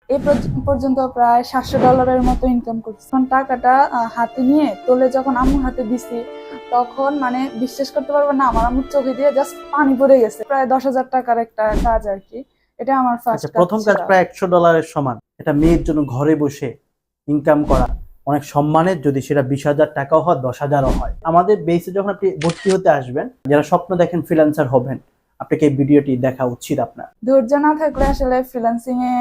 পর্যন্ত প্রায় $700 মতো ইনকাম করছি। তখন টাকাটা হাতে নিয়ে তোলে যখন আম্মুর হাতে দিছি, তখন মানে বিশ্বাস করতে পারবো না, আমার আম্মুর চোখে দিয়ে জাস্ট পানি পড়ে গেছে। প্রায় $10,000 একটা কাজ আর কি। এটা আমার ফার্স্ট কাজ প্রথম কাজ ছিল। প্রায় $100 সমান। এটা মেয়ের জন্য ঘরে বসে ইনকাম করা অনেক সম্মানের, যদি সেটা 20,000 টাকাও হয় 10,000ও হয়। আমাদের বেসে যখন আপনি ভর্তি হতে আসবেন, যারা স্বপ্ন দেখেন ফ্রিল্যান্সার হবেন, আপনাকে এই ভিডিওটি দেখা উচিত। আপনার ধৈর্য না থাকলে আসলে ফ্রিল্যান্সিং এ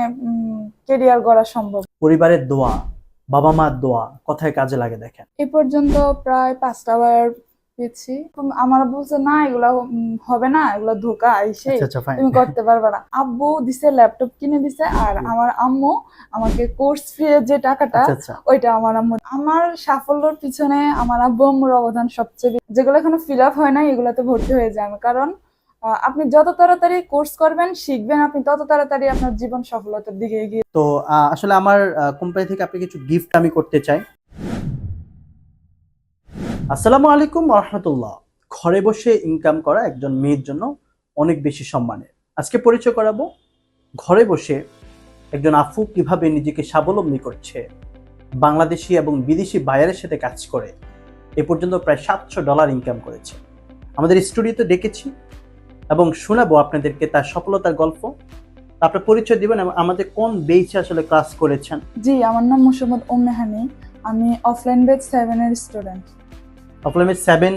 কেরিয়ার গড়া সম্ভব। পরিবারের দোয়া, বাবা মার দোয়া কথায় কাজে লাগে। দেখেন এ পর্যন্ত প্রায় 5টা বার পেয়েছি। আমার বলছে না এগুলা হবে না, এগুলা ধোকা আইসে, আচ্ছা ফাইন। তুমি করতে পারবে না। আব্বু দিছে, ল্যাপটপ কিনে দিছে, আর আমার আম্মু আমাকে কোর্স ফি এর যে টাকাটা ওইটা আমার সাফল্যের পিছনে আমার আব্বু আম্মুর অবদান সবচেয়ে বেশি। যেগুলো এখনো ফিল আপ হয় না এগুলাতে ভর্তি হয়ে যায়, কারণ আপনি যত তাড়াতাড়ি কোর্স করবেন শিখবেন, আপনি তত তাড়াতাড়ি আপনার জীবন সফলতার দিকে এগিয়ে। তো আসলে আমার কোম্পানি থেকে আপনি কিছু গিফট আমি করতে চাই। আসসালামু আলাইকুম ওয়া রাহমাতুল্লাহ। ঘরে বসে ইনকাম করা একজন মেয়ের জন্য অনেক বেশি সম্মানের। আজকে পরিচয় করাবো ঘরে বসে একজন আফু কিভাবে নিজেকে স্বাবলম্বী করছে, বাংলাদেশি এবং বিদেশি বায়ারের সাথে কাজ করে এ পর্যন্ত প্রায় $700 ইনকাম করেছে। আমাদের স্টুডিওতে ডেকেছি এবং শোনাবো আপনাদেরকে তার সফলতার গল্প। আপনার পরিচয় দিবেন এবং আমাদের কোন বেচে আসলে ক্লাস করেছেন। জি, আমার নাম মোসাম্মদ উম্মে হানি। আমি অফলাইন বেচ 7 এর স্টুডেন্ট। অফলাইন বেচ 7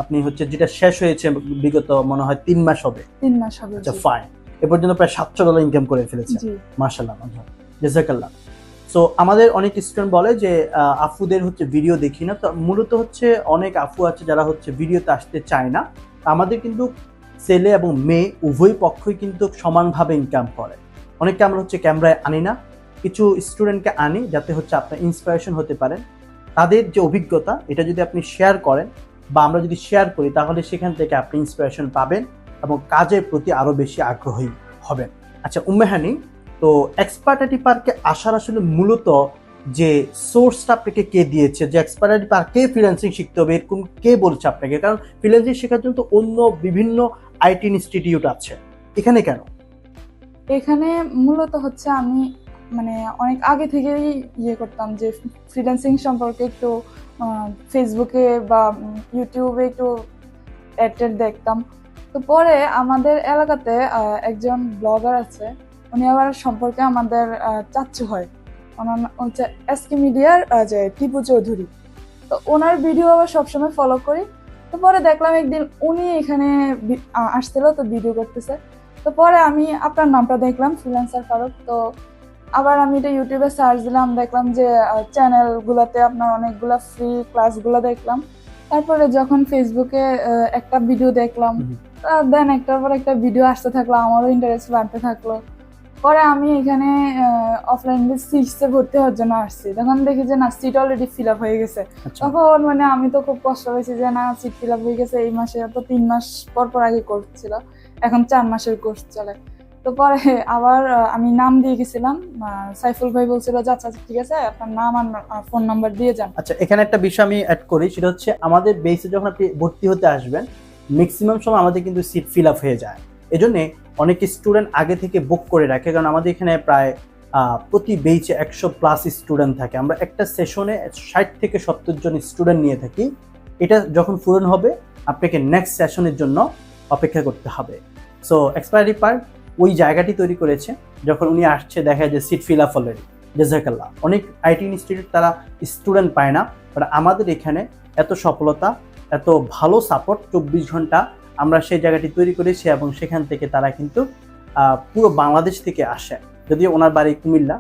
আপনি হচ্ছে যেটা শেষ হয়েছে বিগত মনে হয় 3 মাস হবে। 3 মাস হবে। আচ্ছা ফাইন। এ পর্যন্ত প্রায় $700 ইনকাম করে ফেলেছে। জি মাশাআল্লাহ, জাযাকাল্লাহ। সো আমাদের অনেক স্টুডেন্ট বলে যে আফুদের হচ্ছে ভিডিও দেখি না। তো মূলত হচ্ছে অনেক আফু আছে যারা হচ্ছে ভিডিওতে আসতে চায় না। আমাদের কিন্তু ছেলে এবং মেয়ে উভয় পক্ষই কিন্তু সমানভাবে ইনকাম করে। অনেককে আমরা হচ্ছে ক্যামেরায় আনি না, কিছু স্টুডেন্টকে আনি যাতে হচ্ছে আপনার ইন্সপিরেশন হতে পারেন। তাদের যে অভিজ্ঞতা এটা যদি আপনি শেয়ার করেন বা আমরা যদি শেয়ার করি, তাহলে সেখান থেকে আপনি ইন্সপিরেশন পাবেন এবং কাজের প্রতি আরো বেশি আগ্রহী হবেন। আচ্ছা উম্মে হানি, তো এক্সপার্ট আইটি পার্কে আসার আসলে মূলত যে সোর্সটা আপনাকে কে দিয়েছে, যে এক্সপার্ট আইটি পার্কে ফ্রিল্যান্সিং শিখতে হবে এরকম কে বলছে আপনাকে? কারণ ফ্রিল্যান্সিং শেখার জন্য তো অন্য বিভিন্ন আইটি ইনস্টিটিউট আছে, এখানে কেন? এখানে মূলত হচ্ছে আমি মানে অনেক আগে থেকেই করতাম যে ফ্রিল্যান্সিং সম্পর্কে একটু ফেসবুকে বা ইউটিউবে একটু অ্যাড দেখতাম। তো পরে আমাদের এলাকাতে একজন ব্লগার আছে, উনি আবার সম্পর্কে আমাদের চাচ্চু হয়। ওনার হচ্ছে এসকে মিডিয়ার যে টিপু চৌধুরী। তো ওনার ভিডিও আবার সবসময় ফলো করি। তো পরে দেখলাম একদিন উনি এখানে আসছিল, তো ভিডিও করতেছে। তো পরে আমি আপনার নামটা দেখলাম, ফ্রিল্যান্সার ফারুক। তো আবার আমি এটা ইউটিউবে সার্চ দিলাম, দেখলাম যে চ্যানেলগুলোতে আপনার অনেকগুলো ফ্রি ক্লাসগুলো দেখলাম। তারপরে যখন ফেসবুকে একটা ভিডিও দেখলাম, দেন একটার পর একটা ভিডিও আসতে থাকলো, আমারও ইন্টারেস্ট বাড়তে থাকলো। পরে আমি এখানে অফলাইন বেস 6 এ ভর্তি হওয়ার জন্য আসছি। তখন দেখি যে না, সিট অলরেডি ফিল আপ হয়ে গেছে। তখন মানে আমি তো খুব কষ্ট পেয়েছি যে না, সিট ফিল আপ হয়ে গেছে। এই মাসে তো 3 মাস পর পর আগে কোর্স ছিল, এখন 4 মাসের কোর্স চলে। তো পরে আবার আমি নাম দিয়ে গেছিলাম, সাইফুল ভাই বলছিল যে আচ্ছা ঠিক আছে, আপনার নাম আর ফোন নাম্বার দিয়ে যান। আচ্ছা এখানে একটা বিষয় আমি অ্যাড করি, সেটা হচ্ছে আমাদের বেসে যখন আপনি ভর্তি হতে আসবেন ম্যাক্সিমাম সময় আমাদের কিন্তু সিট ফিল আপ হয়ে যায়। এজন্য অনেক স্টুডেন্ট আগে থেকে বুক করে রাখে, কারণ আমাদের এখানে প্রায় প্রতি বেচে 100+ স্টুডেন্ট থাকে। আমরা একটা সেশনে 60 থেকে 70 জন স্টুডেন্ট নিয়ে থাকি। এটা যখন পূরণ হবে আপনাকে নেক্সট সেশনের জন্য অপেক্ষা করতে হবে। সো এক্সপায়ারি পার্ট ওই জায়গাটি তৈরি করেছে, যখন উনি আসছে দেখা যায় সিট ফিল আপ অলরেডি। জাযাকাল্লাহ। অনেক আইটি ইনস্টিটিউট তারা স্টুডেন্ট পায় না, বাট আমাদের এখানে এত সফলতা, এত ভালো সাপোর্ট 24 ঘন্টা আমরা সেই জায়গাটি তৈরি করেছি এবং সেখান থেকে তারা কিন্তু পুরো বাংলাদেশ থেকে আসে। যদিও ওনার বাড়ি কুমিল্লা,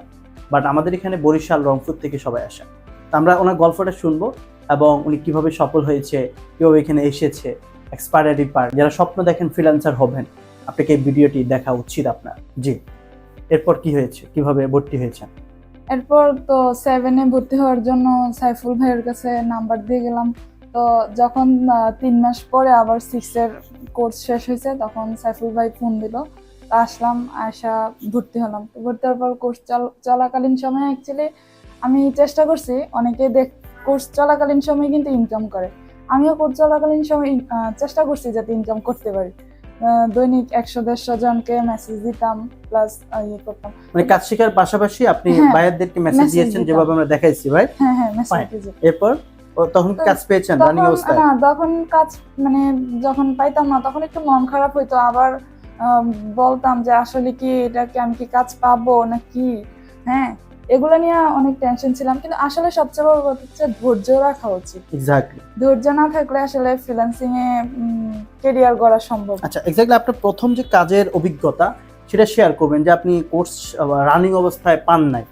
বাট আমাদের এখানে বরিশাল, রংপুর থেকে সবাই আসে। তো আমরা ওনার গল্পটা শুনবো এবং উনি কিভাবে সফল হয়েছে, কিভাবে এখানে এসেছে। এক্সপার্ট আইটি পার্ক, যারা স্বপ্ন দেখেন ফ্রিল্যান্সার হবেন, আপনাকে এই ভিডিওটি দেখা উচিত আপনার। জি, এরপর কি হয়েছে, কিভাবে ভর্তি হয়েছে? এরপর তো 7 এ ভর্তি হওয়ার জন্য সাইফুল ভাইয়ের কাছে নাম্বার দিয়ে গেলাম। তো যখন 3 মাস পরে আবার 6 এর কোর্স শেষ হয়েছে, তখন সাইফুল ভাই ফোন দিল। আসলাম, আসা ভর্তি হলাম। তো ভর্তি হওয়ার পর কোর্স চলাকালীন সময়ে অ্যাকচুয়ালি আমি চেষ্টা করছি, অনেকে কোর্স চলাকালীন সময় কিন্তু ইনকাম করে। আমিও কোর্স চলাকালীন সময় চেষ্টা করছি যাতে ইনকাম করতে পারি। দৈনিক 100-150 জনকে মেসেজ দিতাম, প্লাস ইয়ে করতাম। মানে কাজ শেখার পাশাপাশি আপনি হ্যাঁ, বায়ারদেরকে মেসেজ message দিয়েছেন দিতাম। যেভাবে আমরা দেখাইছি, ভাই। হ্যাঁ হ্যাঁ, মেসেজ Fine. দিতাম। এরপর তখন কি কাজ পেয়েছেন রানিং অবস্থায়? না, তখন কাজ মানে যখন পাইতাম না তখন একটু মন খারাপ হইতো, আবার বলতাম যে আসলে কি এটা কি আমি কি কাজ পাবো নাকি, হ্যাঁ এগুলো নিয়ে অনেক টেনশন ছিলাম। কিন্তু আসলে সবচেয়ে বড় কথা হচ্ছে ধৈর্য রাখা উচিত। এক্স্যাক্টলি। ধৈর্য না থাকলে আসলে ফ্রিল্যান্সিং এ ক্যারিয়ার গড়া সম্ভব। আচ্ছা, এক্স্যাক্টলি আপনার প্রথম যে কাজের অভিজ্ঞতা সেটা শেয়ার করবেন, যে আপনি কোর্স রানিং অবস্থায় পান নাই,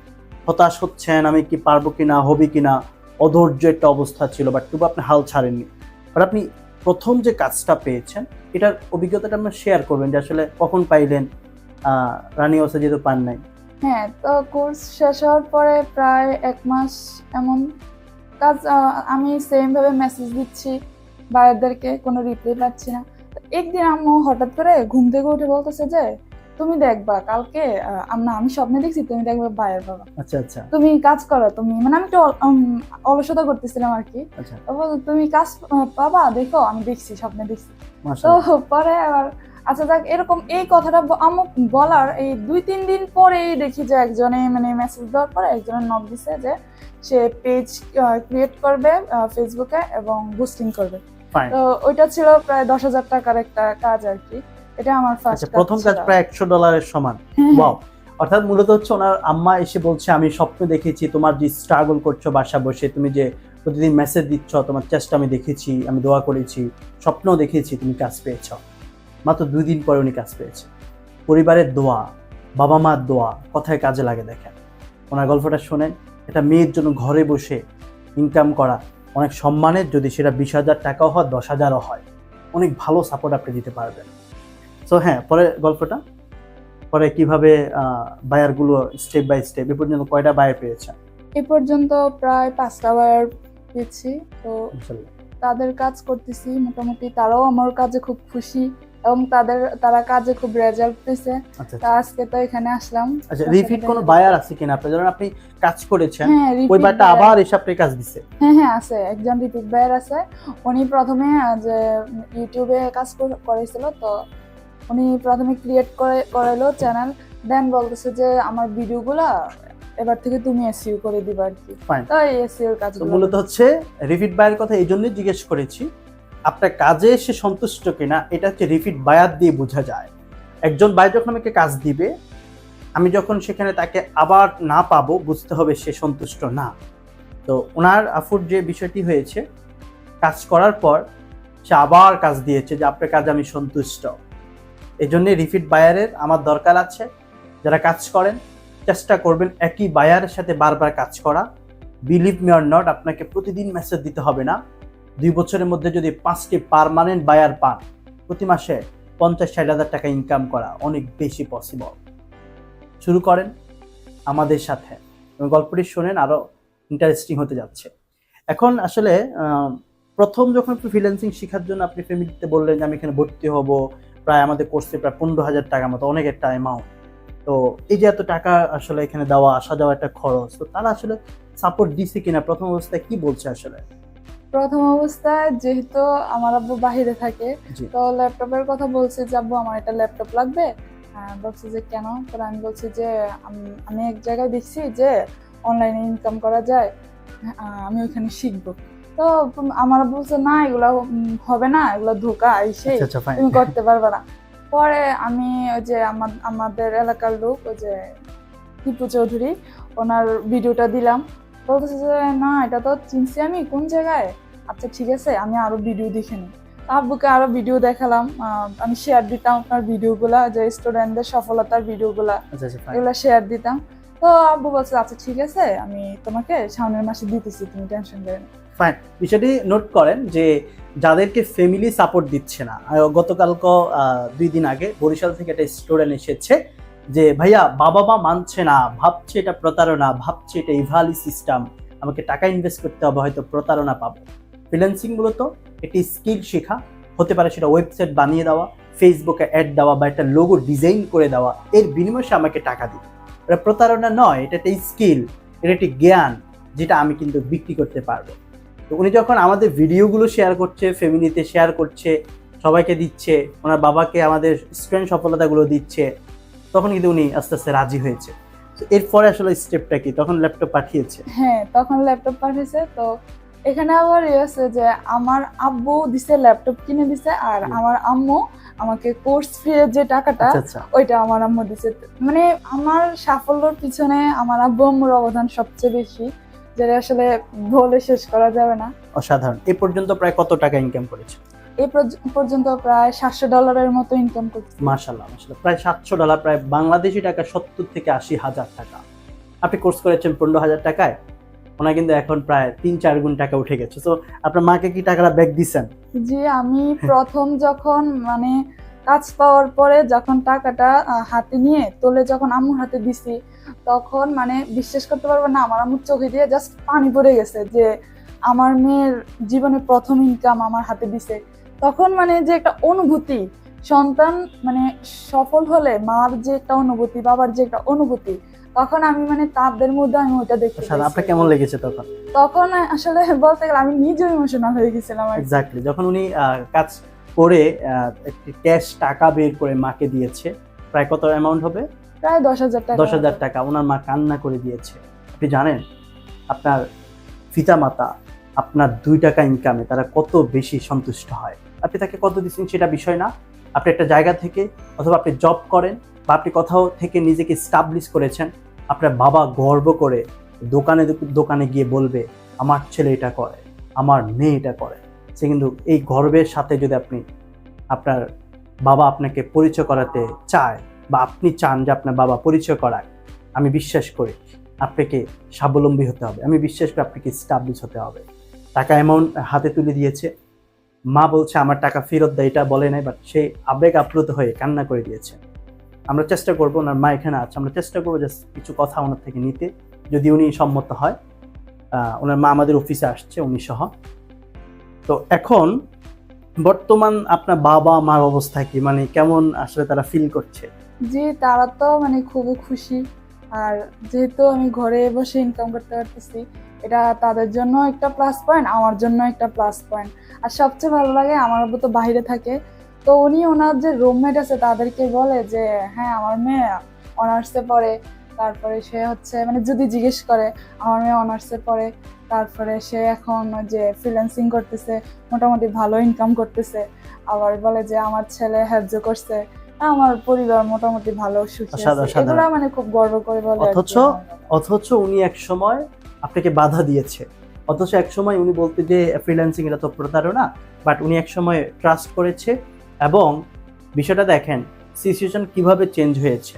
হতাশ হচ্ছেন, আমি কি পারবো কিনা, হবে কিনা, অধৈর্য একটা অবস্থা ছিল, বাট তবু আপনি হাল ছাড়েননি। বাট আপনি প্রথম যে কাজটা পেয়েছেন এটার অভিজ্ঞতাটা আপনার শেয়ার করবেন, যে আসলে কখন পাইলেন, রানিং অবস্থায় যেহেতু পান নাই। হ্যাঁ, তো কোর্স শেষ হওয়ার পরে প্রায় 1 মাস এমন কাজ আমি সেম ভাবে মেসেজ দিচ্ছি বায়ারদেরকে, কোনো রিপ্লাই পাচ্ছি না। তো একদিন আম্মু হঠাৎ করে ঘুম থেকে উঠে বলতেছে যে তুমি দেখবা কালকে আমি স্বপ্নে দেখছি তুমি দেখবা বায়ার পাবা, আচ্ছা আচ্ছা তুমি কাজ করো, তুমি মানে আমি একটু অলসতা করতেছিলাম আর কি। আচ্ছা, তো বললো, তুমি কাজ পাবা, দেখো আমি দেখছি, স্বপ্নে দেখছি। তো মাশাআল্লাহ। পরে আবার আচ্ছা যাক, এরকম এই কথাটা আম্মু বলার এই 2-3 দিন পরেই দেখি যে একজনে মানে মেসেজ দেওয়ার পরে একজনের নক দিছে যে সে পেজ ক্রিয়েট করবে ফেসবুকে এবং বুস্টিং করবে। ফাইন। তো ওইটা ছিল প্রায় 10,000 টাকার একটা কাজ আর কি। এটা আমার ফার্স্ট আচ্ছা, প্রথম কাজ প্রায় $100 সমান। হ্যাঁ, ওয়াও। অর্থাৎ মূলত হচ্ছে ওনার আম্মা এসে বলছে আমি স্বপ্ন দেখেছি তোমার যে স্ট্রাগল করছো বাসা বসে, তুমি যে প্রতিদিন মেসেজ দিচ্ছ, তোমার চেষ্টা আমি দেখেছি, আমি দোয়া করেছি, স্বপ্ন দেখেছি, তুমি কাজ পেয়েছ। মাত্র 2 দিন পরে উনি কাজ পেয়েছে। পরিবারের দোয়া, বাবা মার দোয়া কথায় কাজে লাগে। দেখেন ওনার গল্পটা শোনেন, এটা মেয়ের জন্য ঘরে বসে ইনকাম করা অনেক সম্মানের, যদি সেটা 20,000 টাকাও হয় 10,000ও হয়, অনেক ভালো সাপোর্ট আপনি দিতে পারবেন। সো হ্যাঁ, পরে গল্পটা পরে কিভাবে বায়ারগুলো স্টেপ বাই স্টেপ এ পর্যন্ত কয়টা বায়ার পেয়েছেন? এ পর্যন্ত প্রায় 5টা বায়ার পেয়েছি। তো ইনশাআল্লাহ। তাদের কাজ করতেছি মোটামুটি, তারাও আমার কাজে খুব খুশি এবং তারা কাজে খুব রেজাল্ট পেয়েছে। আচ্ছা তা আজকে তো এখানে আসলাম। আচ্ছা, রিপিট কোনো বায়ার আছে কিনা আপনার? ধরুন আপনি কাজ করেছেন, হ্যাঁ, ওই repeat বারটা buyer- আবার এসে আপনি কাজ দিছে। হ্যাঁ আছে, একজন রিপিট বায়ার আছে। উনি প্রথমে যে ইউটিউবে কাজ করেছিল, তো উনি প্রথমে ক্রিয়েট করাইলো চ্যানেল, দেন বলতেছে যে আমার ভিডিওগুলা এবার থেকে তুমি এসইও করে দিবা আর কি। ফাইন। তো এই এসইও তো কাজগুলো মূলত হচ্ছে রিপিট বায়ার কথা এই জন্যই জিজ্ঞেস করেছি, আপনার কাজে সে সন্তুষ্ট কিনা এটা হচ্ছে রিপিট বায়ার দিয়ে বোঝা যায়। একজন বায়ার যখন আমাকে কাজ দিবে, আমি যখন সেখানে তাকে আবার না পাবো, বুঝতে হবে সে সন্তুষ্ট না। তো ওনার আফুর যে বিষয়টি হয়েছে, কাজ করার পর সে আবার কাজ দিয়েছে যে আপনার কাজে আমি সন্তুষ্ট। এই জন্যে রিপিট বায়ারের আমার দরকার আছে। যারা কাজ করেন চেষ্টা করবেন একই বায়ারের সাথে বারবার কাজ করা। বিলিভ মি অর নট, আপনাকে প্রতিদিন মেসেজ দিতে হবে না। 2 বছরের মধ্যে যদি 5টি পার্মানেন্ট বায়ার পান, প্রতি মাসে 50-60 হাজার টাকা ইনকাম করা অনেক বেশি পসিবল। শুরু করেন আমাদের সাথে, গল্পটি শোনেন, আরো ইন্টারেস্টিং হতে যাচ্ছে। এখন আসলে প্রথম যখন আপনি ফ্রিল্যান্সিং শেখার জন্য আপনি ফ্যামিলিতে বললেন যে আমি এখানে ভর্তি হব, প্রায় আমাদের কোর্সে প্রায় 15,000 টাকা মতো, অনেক একটা অ্যামাউন্ট। তো এই যে এত টাকা আসলে এখানে দেওয়া আসা যাওয়া একটা খরচ, তো তারা আসলে সাপোর্ট দিছে কিনা, প্রথম অবস্থায় কি বলছে আসলে? প্রথম অবস্থায় যেহেতু আমার আব্বু বাহিরে থাকে, জি। তো ল্যাপটপের কথা বলছে যে আব্বু আমার একটা ল্যাপটপ লাগবে। বলছে যে কেন? তো আমি বলছি যে আমি এক জায়গায় দেখছি যে অনলাইনে ইনকাম করা যায়, আমি ওইখানে শিখবো। তো আমার আব্বু বলছে না এগুলো হবে না, এগুলো ধোঁকা, এসে আচ্ছা আচ্ছা, ফাইন। তুমি করতে পারবে না। পরে আমি ওই যে আমাদের এলাকার লোক, ওই যে টিপু চৌধুরী, ওনার ভিডিওটা দিলাম। বলতেছে যে না এটা তো চিনছি আমি, কোন জায়গায়, আচ্ছা ঠিক আছে আমি আরো ভিডিও দেখে নিই। আব্বুকে আরো ভিডিও দেখালাম, আমি শেয়ার দিতাম আপনার ভিডিওগুলা, যে স্টুডেন্টদের সফলতার ভিডিওগুলা, আচ্ছা আচ্ছা, ফাইন। এগুলো শেয়ার দিতাম। তো আব্বু বলছে আচ্ছা ঠিক আছে আমি তোমাকে সামনের মাসে দিতেছি, তুমি টেনশন করেন না। ফাইন। বিষয়টি নোট করেন যে যাদেরকে ফ্যামিলি সাপোর্ট দিচ্ছে না, গতকালকে 2 দিন আগে বরিশাল থেকে একটা স্টুডেন্ট এসেছে যে ভাইয়া বাবা মা মানছে না, ভাবছে এটা প্রতারণা, ভাবছে এটা ইভালি সিস্টেম, আমাকে টাকা ইনভেস্ট করতে হবে, হয়তো প্রতারণা পাবো। ফ্রিল্যান্সিং মূলত একটি স্কিল শেখা, হতে পারে সেটা ওয়েবসাইট বানিয়ে দেওয়া, ফেসবুকে অ্যাড দেওয়া বা একটা লোগো ডিজাইন করে দেওয়া, এর বিনিময়ে সে আমাকে টাকা দিবে। এটা প্রতারণা নয়, এটা একটা স্কিল, এটা একটি জ্ঞান যেটা আমি কিন্তু বিক্রি করতে পারবো। তো উনি যখন আমাদের ভিডিওগুলো শেয়ার করছে, ফ্যামিলিতে শেয়ার করছে, সবাইকে দিচ্ছে, ওনার বাবাকে আমাদের স্টুডেন্ট সফলতাগুলো দিচ্ছে, তখন কিন্তু উনি আস্তে আস্তে রাজি হয়েছে। তো এরপরে আসলে স্টেপটা কি, তখন ল্যাপটপ পাঠিয়েছে? হ্যাঁ, তখন ল্যাপটপ পাঠিয়েছে। তো এখানে আবার আছে যে আমার আব্বু দিছে, ল্যাপটপ কিনে দিছে, আর আমার আম্মু আমাকে কোর্স ফি এর যে টাকাটা আচ্ছা আচ্ছা, ওইটা আমার আম্মু দিছে। মানে আমার সাফল্যের পিছনে আমার আব্বু আম্মুর অবদান সবচেয়ে বেশি, যেটা আসলে বলে শেষ করা যাবে না। অসাধারণ। এ পর্যন্ত প্রায় কত টাকা ইনকাম করেছে? এই পর্যন্ত প্রায় $700 মতো ইনকাম করছি। মাশাআল্লাহ মাশাআল্লাহ, প্রায় $700, প্রায় বাংলাদেশি টাকা 70 থেকে 80 হাজার টাকা। আপনি কোর্স করেছেন 15,000 টাকায়, ওনা কিন্তু এখন প্রায় 3-4 গুণ টাকা উঠে গেছে। তো আপনার মাকে কি টাকাটা ব্যাক দিচ্ছেন? জি, আমি প্রথম যখন মানে কাজ পাওয়ার পরে যখন টাকাটা হাতে নিয়ে তোলে যখন আম্মুর হাতে দিছি, তখন মানে বিশ্বাস করতে পারবেন না, আমার আম্মুর চোখে দিয়ে জাস্ট পানি পড়ে গেছে যে আমার মেয়ের জীবনে প্রথম ইনকাম আমার হাতে দিছে। তখন মানে যে একটা অনুভূতি, সন্তান মানে সফল হলে মার যে একটা অনুভূতি, বাবার যে একটা অনুভূতি, তখন আমি মানে তাদের মধ্যে আমি ওইটা দেখতে আপনার পাইছি। কেমন লেগেছে তখন? তখন আসলে বলতে গেলে আমি নিজেও ইমোশনাল হয়ে গেছিলাম আর কি। এক্স্যাক্টলি, যখন উনি কাজ করে একটি ক্যাশ টাকা বের করে মাকে দিয়েছে, প্রায় কত অ্যামাউন্ট হবে? প্রায় 10,000 টাকা। 10,000 টাকা ওনার মা কান্না করে দিয়েছে। আপনি জানেন আপনার পিতামাতা আপনার 2 টাকা ইনকামে তারা কত বেশি সন্তুষ্ট হয়। আপনি তাকে কত দিচ্ছেন সেটা বিষয় না। আপনি একটা জায়গা থেকে, অথবা আপনি জব করেন, বা আপনি কোথাও থেকে নিজেকে এস্টাবলিশ করেছেন, আপনার বাবা গর্ব করে দোকানে দোকানে গিয়ে বলবে আমার ছেলে এটা করে, আমার মেয়ে এটা করে। সে কিন্তু এই গর্বের সাথে যদি আপনি আপনার বাবা আপনাকে পরিচয় করাতে চায়, বা আপনি চান যে আপনার বাবা পরিচয় করায়, আমি বিশ্বাস করি আপনাকে স্বাবলম্বী হতে হবে, আমি বিশ্বাস করি আপনাকে এস্টাবলিশ হতে হবে। টাকা অ্যামাউন্ট হাতে তুলে দিয়েছে, মা বলছে আমার টাকা ফেরত দেয়, এটা বলে নাই, বাট সে আবেগ আপ্লুত হয়ে কান্না করে দিয়েছে। আমরা চেষ্টা করবো, ওনার মা এখানে আছে, আমরা চেষ্টা করবো জাস্ট কিছু কথা ওনার থেকে নিতে, যদি উনি সম্মত হয়। ওনার মা আমাদের অফিসে আসছে, উনি সহ। তো এখন বর্তমান আপনার বাবা মার অবস্থা কি, মানে কেমন আসলে তারা ফিল করছে? জি, তারা তো মানে খুবই খুশি। আর যেহেতু আমি ঘরে বসে ইনকাম করতে পারতেছি, এটা তাদের জন্য একটা প্লাস পয়েন্ট, আমার জন্য একটা প্লাস পয়েন্ট। আর সবচেয়ে ভালো লাগে, আমার আব্বু তো বাইরে থাকে, তো উনি ওনার যে রুমমেট আছে তাদেরকে বলে যে হ্যাঁ আমার মেয়ে অনার্সে পড়ে, তারপরে সে হচ্ছে মানে যদি জিজ্ঞেস করে আমার মেয়ে অনার্সে পড়ে, তারপরে সে এখন যে ফ্রিল্যান্সিং করতেছে, মোটামুটি ভালো ইনকাম করতেছে। আবার বলে যে আমার ছেলে হ্যাজ করছে, আমার পরিবার মোটামুটি ভালো সুখী আছে। অসাধারণ। এগুলা মানে খুব গর্ব করে বলে আর কি অথচ আমার বাবা। অথচ উনি এক সময় আপনাকে বাধা দিয়েছে, অথচ এক সময় উনি বলতে যে ফ্রিল্যান্সিং এটা তো প্রতারণা, বাট উনি এক সময় ট্রাস্ট করেছে। এবং বিষয়টা দেখেন সিচুয়েশন কিভাবে চেঞ্জ হয়েছে।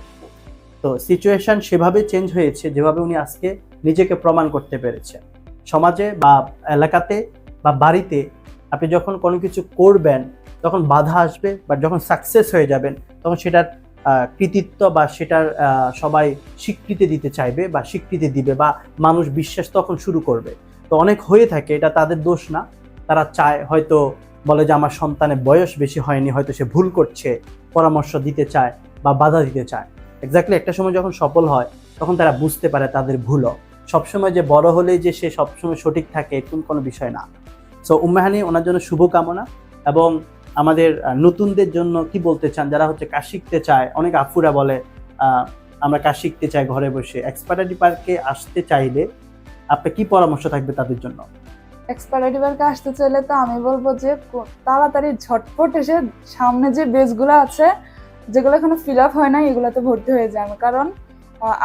তো সিচুয়েশন সেভাবে চেঞ্জ হয়েছে যেভাবে উনি আজকে নিজেকে প্রমাণ করতে পেরেছে সমাজে বা এলাকাতে বা বাড়িতে। আপনি যখন কোনো কিছু করবেন তখন বাধা আসবে, বাট যখন সাকসেস হয়ে যাবেন তখন সেটার কৃতিত্ব বা সেটার সবাই স্বীকৃতি দিতে চাইবে বা স্বীকৃতি দিবে, বা মানুষ বিশ্বাস তখন শুরু করবে। তো অনেক হয়ে থাকে, এটা তাদের দোষ না। তারা চায়, হয়তো বলে যে আমার সন্তানের বয়স বেশি হয়নি, হয়তো সে ভুল করছে, পরামর্শ দিতে চায় বা বাধা দিতে চায়। এক্স্যাক্টলি একটা সময় যখন সফল হয় তখন তারা বুঝতে পারে তাদের ভুলও। সবসময় যে বড় হলেই যে সে সবসময় সঠিক থাকে এরকম কোনো বিষয় না। সো উম্মাহানি, ওনার জন্য শুভকামনা। এবং আমাদের নতুনদের জন্য কি বলতে চান, যারা হচ্ছে কাজ শিখতে চায়? অনেক আফুরা বলে আমরা কাজ শিখতে চাই ঘরে বসে, এক্সপার্টি পার্কে আসতে চাইলে আপনার কি পরামর্শ থাকবে তাদের জন্য? এক্সপায়ারি পার্কে আসতে চাইলে তো আমি বলবো যে তাড়াতাড়ি ঝটপট এসে সামনে যে বেসগুলো আছে যেগুলো এখনো ফিল আপ হয় না এগুলোতে ভর্তি হয়ে যান। কারণ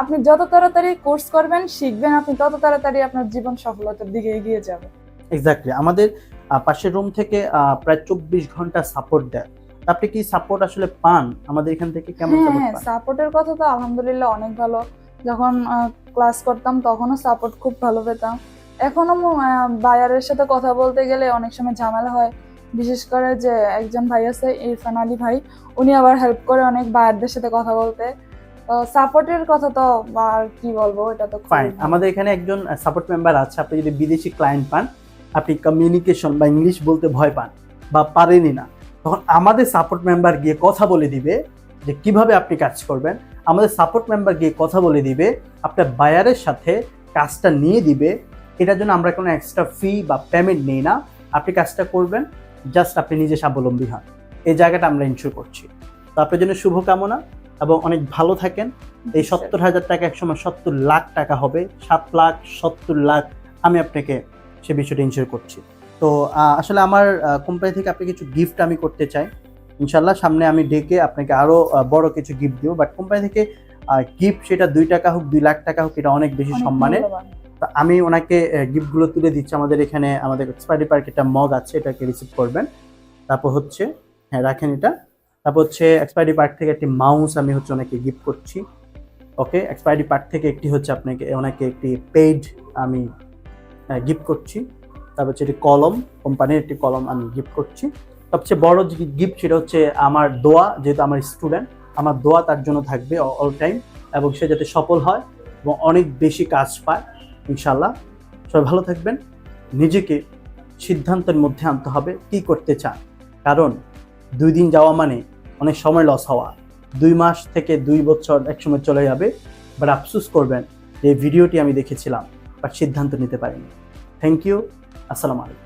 আপনি যত তাড়াতাড়ি কোর্স করবেন শিখবেন, আপনি তত তাড়াতাড়ি আপনার জীবন সফলতার দিকে এগিয়ে যাবে। এক্স্যাক্টলি, আমাদের পাশের রুম থেকে প্রায় 24 ঘন্টা সাপোর্ট দেয়। আপনি কি সাপোর্ট আসলে পান আমাদের এখান থেকে? কেমন সাপোর্ট হ্যাঁ, পান? সাপোর্টের কথা তো আলহামদুলিল্লাহ অনেক ভালো। যখন ক্লাস করতাম তখনও সাপোর্ট খুব ভালো পেতাম। এখনো বায়ারের সাথে কথা বলতে গেলে অনেক সময় ঝামেলা হয়। বিশেষ করে যে একজন ভাই আছে ইরফান আলী ভাই, উনি আবার হেল্প করে অনেক বায়ারদের সাথে কথা বলতে। তো সাপোর্টের কথা তো আর কি বলবো, এটা তো ফাইন। আমাদের এখানে একজন সাপোর্ট মেম্বার আছে। আপনি যদি বিদেশি ক্লায়েন্ট পান, আপনি কমিউনিকেশন বা ইংলিশ বলতে ভয় পান বা পারেনই না, তখন আমাদের সাপোর্ট মেম্বার গিয়ে কথা বলে দিবে যে কিভাবে আপনি কাজ করবেন। আমাদের সাপোর্ট মেম্বার গিয়ে কথা বলে দিবে আপনার বায়ারের সাথে, কাজটা নিয়ে দিবে। এটার জন্য আমরা কোনো এক্সট্রা ফি বা পেমেন্ট নেই না। আপনি কাজটা করবেন, জাস্ট আপনি নিজে স্বাবলম্বী হন। এই জায়গাটা আমরা ইনশিওর করছি। তো আপনার জন্য শুভকামনা এবং অনেক ভালো থাকেন। এই 70,000 টাকা একসময় 70 লাখ টাকা হবে, 7 লাখ 70 লাখ, আমি আপনাকে সে বিষয়টা ইনশিওর করছি। তো আসলে আমার কোম্পানি থেকে আপনি কিছু গিফট আমি করতে চাই ইনশাল্লাহ, সামনে আমি ডেকে আপনাকে আরও বড় কিছু গিফট দিব। বাট কোম্পানি থেকে গিফট সেটা 2 টাকা হোক 2 লাখ টাকা হোক, এটা অনেক বেশি সম্মানের। তো আমি ওনাকে গিফটগুলো তুলে দিচ্ছি। আমাদের এখানে আমাদের এক্সপায়ারি পার্ক একটা মগ আছে, এটাকে রিসিভ করবেন। তারপর হচ্ছে হ্যাঁ রাখেন এটা। তারপর হচ্ছে এক্সপায়ারি পার্ক থেকে একটি মাউস আমি হচ্ছে ওনাকে গিফট করছি। ওকে, এক্সপায়ারি পার্ক থেকে একটি হচ্ছে ওনাকে একটি পেইড আমি গিফট করছি। তারপর হচ্ছে একটি কলম, কোম্পানির একটি কলম আমি গিফট করছি। সবচেয়ে বড় যে গিফট সেটা হচ্ছে আমার দোয়া, যেহেতু আমার স্টুডেন্ট, আমার দোয়া তার জন্য থাকবে অল টাইম, এবং সে যাতে সফল হয় এবং অনেক বেশি কাজ পায় ইনশাল্লাহ। সবাই ভালো থাকবেন। নিজেকে সিদ্ধান্তের মধ্যে আনতে হবে কি করতে চান, কারণ 2 দিন যাওয়া মানে অনেক সময় লস হওয়া। 2 মাস থেকে 2 বছর একসময় চলে যাবে, বাট আফসোস করবেন যে ভিডিওটি আমি দেখেছিলাম বাট সিদ্ধান্ত নিতে পারিনি। থ্যাংক ইউ, আসসালামু আলাইকুম।